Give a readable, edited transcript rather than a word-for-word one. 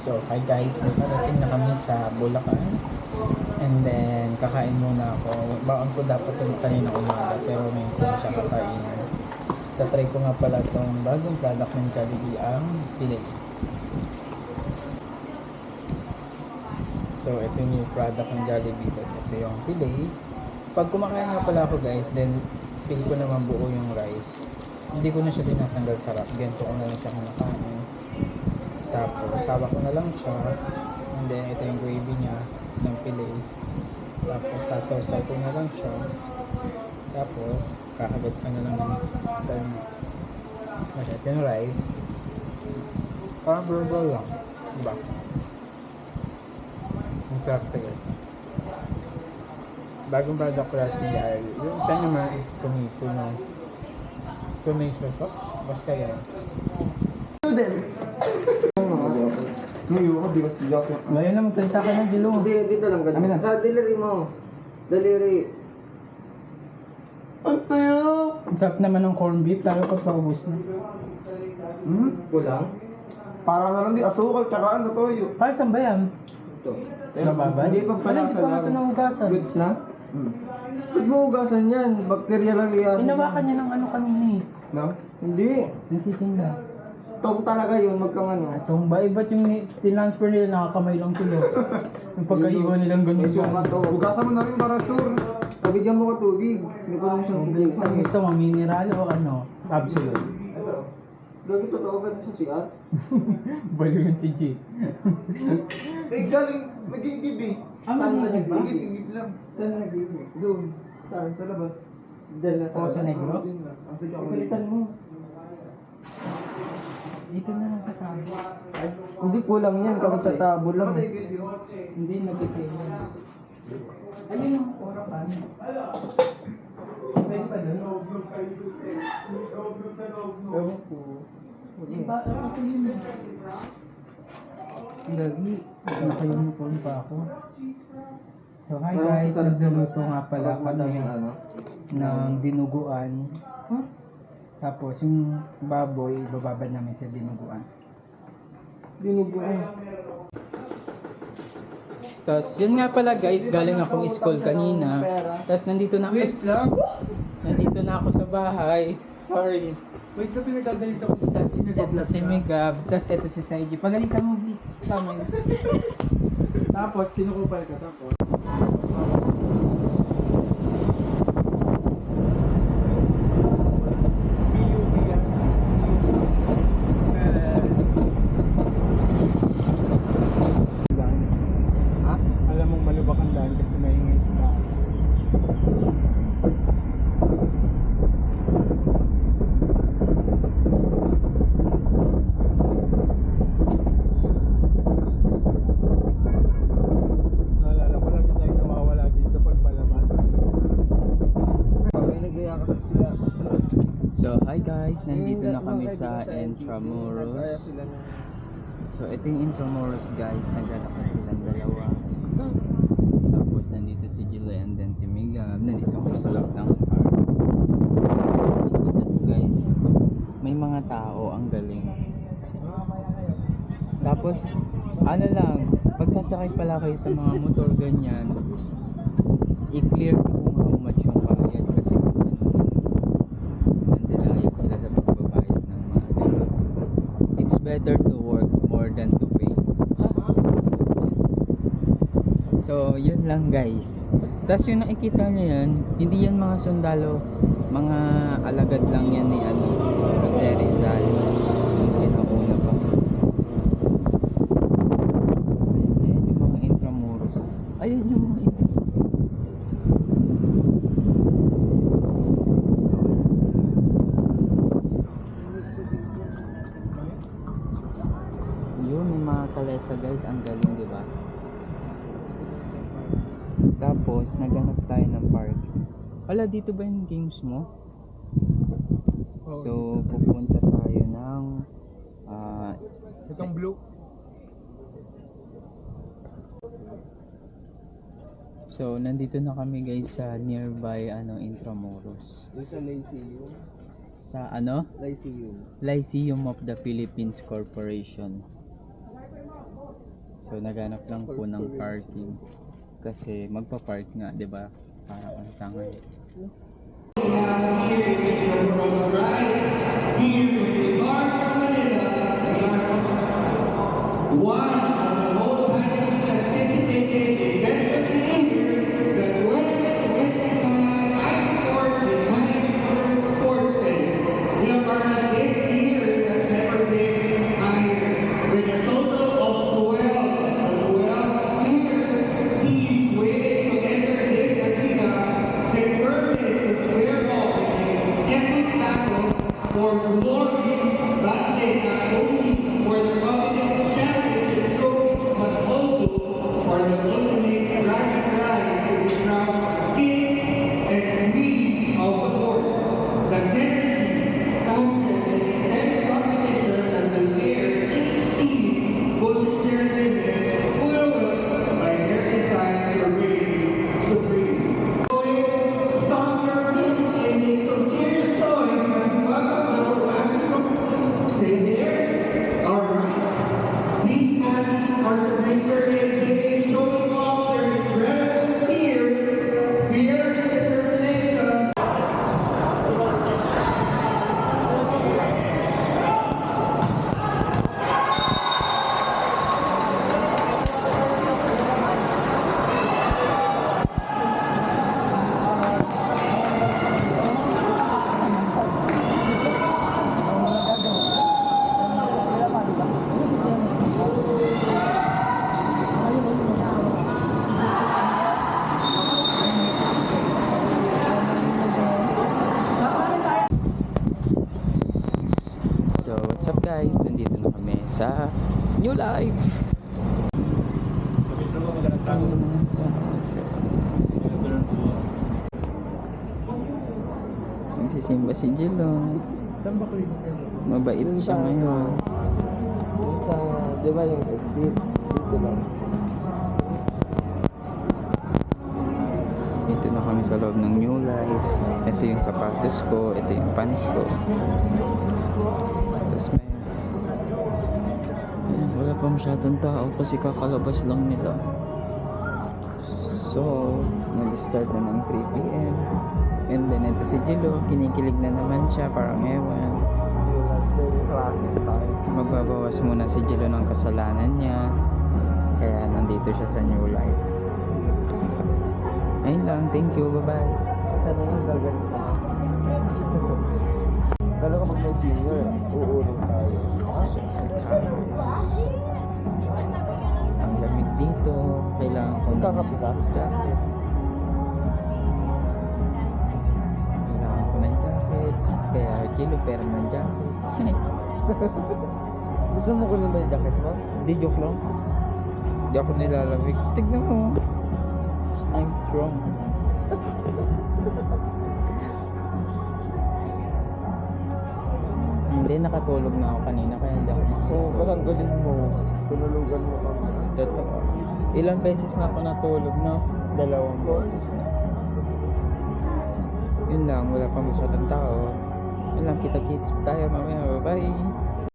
So, hi guys, nakarating na kami sa Bulacan. And then, kakain muna ako. Baon ko dapat yung kanina umaga, pero ngayon ko na siya kakainin. Tatry ko nga pala itong bagong product ng Jollibee, ang Pilay. So, ito yung new product ng Jollibee. Tapos ito yung Pilay. Pag kumakain nga pala ako guys, then pili ko naman buo yung rice. Hindi ko na siya tinatanggal sa wrap. Ganito ko na lang siya kinakain. Tapos, sawa ko na lang siya. And then, ito yung gravy niya ng Pilay. Tapos, sasaw-saw ko na lang siya. Tapos, kakagat ka na lang ng karne. Kasi ito yung rice. Parang burger lang. Diba? Ang sarap tayo. Bagong product ko natin ay yung ito naman tomato na tomato sauce. Basta yan. Ngayon ako, di ba sila ako? Ngayon na, magsalita ka na, Jilo. Hindi, dito lang Amin ganun. na. Sa delivery mo. Delivery. Ang tayo! Ang sarap naman ng corned beef, talo ko paubos na. Kulang. Parang na lang di asukal, tsaka ano toyo. Para saan ba yan? Ito. Nababad? Hindi pa pala Hindi pa nga ito nahugasan. Goods na? Ba't mo hugasan yan? Bakterya lang yan. Inawakan niya ng ano kanina eh. No? Hindi. Nagtitinda. Tong talaga yun, magkang ano. Itong ba, iba't yung tinransfer nila, nakakamay lang sila. Yung pagkaiwan nilang ganun May suka to. Hugasan mo na rin para sure. Pabigyan mo ka tubig. Hindi ko naman siyang Tubig, saan gusto mo, mineral o ano? Absolute. Ito. Lagi totoo ka sa CR? Baliw yun si G. Eh, galing, nag-iigib eh. Ano ba yun? Igib lang. Saan nag-ibig? Doon. Saan? Sa labas. Dala na. Poso Negro? Doon lang. Ah, sige ako. Palitan mo. Dito na lang sa tabo. Hindi kulang yan, kapag sa tabo lang. Patay video. Hindi, nag-iwan. Ayun yung orapan. Pwede pa doon? Ewan ko. Iba, kasi yun. Lagi, naka-uniform pa ako. So hi guys, nagluluto nga pala kami ng dinuguan. Tapos yung baboy, bababad namin sa dinuguan. Dinuguan. Tapos yun nga pala guys, galing akong school kanina. Tapos nandito na nandito na ako sa bahay. Sorry. Wait, ka pinagagalit ako sa Tapos ito si Megab, tapos ito si Saiji. Pagalitan mo please. Tama yun. Tapos, kinukupal ka tapos. Ha? Alam mong malubak ang daan kasi may ingay pa. Naalala ko lagi tayo nawawala dito pag palabas. May nagaya ka sila. So hi guys, nandito na kami sa Intramuros. So ito yung Intramuros guys, naglalakad silang dalawa. Tapos nandito si Jilo and then si Migab. Nandito kami sa loob ng car. Nakikita nyo guys, may mga tao, ang galing. Tapos ano lang, pagsasakay pala kayo sa mga motor ganyan, i-clear kung how much yung bayad kasi minsan nandilayad sila sa pagbabayad ng mga ganyan. It's better to work more than to pay. So, yun lang guys. Tapos yung nakikita nyo yan, hindi yan mga sundalo, mga alagad lang yan ni ano, Jose Rizal. Yung sinauna pa. So, ayan yung mga Intramuros. Ayun yung mga Intramuros. Yun, may mga kalesa guys, ang galing, di ba? Tapos, naghanap tayo ng park. Wala, dito ba yung games mo? So, pupunta tayo ng Itong blue. So, nandito na kami guys sa nearby Intramuros. Yung sa Lyceum. Sa Lyceum. Lyceum of the Philippines Corporation. So naghanap lang po ng parking kasi magpa-park nga, 'di ba? Para ang tangay. One of the most highly anticipated events of the year, the 2025 Ice Sport United Sports Fest. Villamarna this year has never been higher, with a total of 12 teams waiting to enter this arena, determined to square off in an epic battle for glory, battling not only for the coveted championship trophies, but also for the ultimate bragging rights to be crowned kings and queens of the sport. The energy, passion, and intense competition that will air each team pushes their limits, fueled by their desire to reign supreme. Stop your music and make some serious noise as you welcome our African. Stay there. All right. These athletes are to bring their A game, showing off their incredible skills, fierce determination. So what's up guys? Nandito na kami sa New Life. Nagsisimba si Jilo. Saan ba kayo? Mabait siya ngayon. Yung sa, di ba yung exit? Dito lang. Dito na kami sa loob ng New Life. Ito yung sapatos ko, ito yung pants ko. Tapos may... Ayan, wala pa masyadong tao kasi kakalabas lang nila. So, nag-start na ng 3 p.m. And then ito si Jilo, kinikilig na naman siya, parang ewan. Yung last day, yung classes tayo. Magbabawas muna si Jilo ng kasalanan niya. Kaya nandito siya sa New Life. Ayun lang, thank you, bye-bye. Sana yung gagawin pa. Kala ko pag may senior, uurong tayo. Ang lamig dito, kailangan ko ng Magkakape ka? jacket. Kailangan ko ng jacket. Kaya Jilo, pera ng jacket. Gusto mo ko ba yung jacket mo? Hindi, joke lang. Hindi ako nilalamig. Tignan mo. I'm strong. Hindi, nakatulog na ako kanina kaya hindi ako Oo, makatulog. parang galing mo. Tunulugan mo kami. Totoo. Ilang beses na ako natulog, no? 2 beses na. Yun lang, wala pa masyadong tao. Yun lang, kita-kits tayo mamaya. Bye-bye!